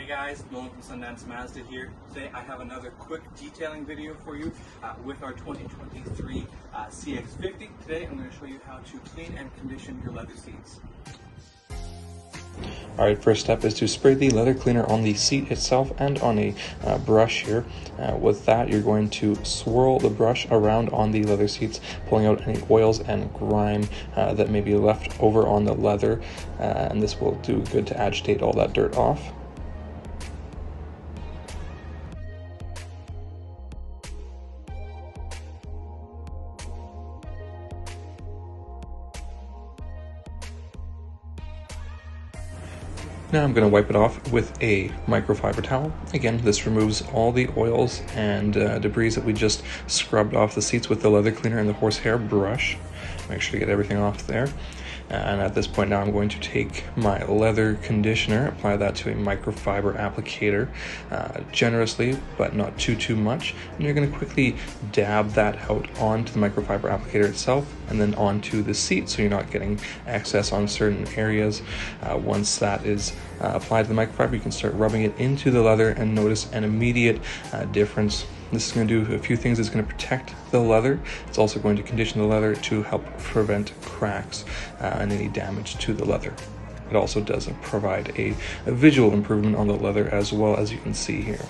guys, Noelan from Sundance Mazda here. Today I have another quick detailing video for you with our 2023 CX-50. Today I'm going to show you how to clean and condition your leather seats. Alright, first step is to spray the leather cleaner on the seat itself and on a brush here. With that, you're going to swirl the brush around on the leather seats, pulling out any oils and grime that may be left over on the leather, and this will do good to agitate all that dirt off. Now I'm going to wipe it off with a microfiber towel. Again, this removes all the oils and debris that we just scrubbed off the seats with the leather cleaner and the horsehair brush. Make sure to get everything off there. And at this point now I'm going to take my leather conditioner, apply that to a microfiber applicator generously, but not too much. And you're going to quickly dab that out onto the microfiber applicator itself and then onto the seat so you're not getting excess on certain areas. Once that is applied to the microfiber, you can start rubbing it into the leather and notice an immediate difference. This is going to do a few things. It's going to protect the leather. It's also going to condition the leather to help prevent cracks and any damage to the leather. It also does provide a visual improvement on the leather as well, as you can see here.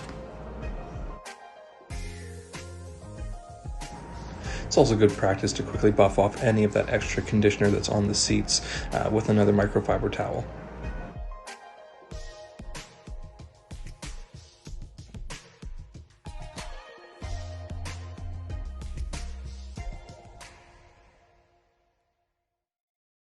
It's also good practice to quickly buff off any of that extra conditioner that's on the seats with another microfiber towel.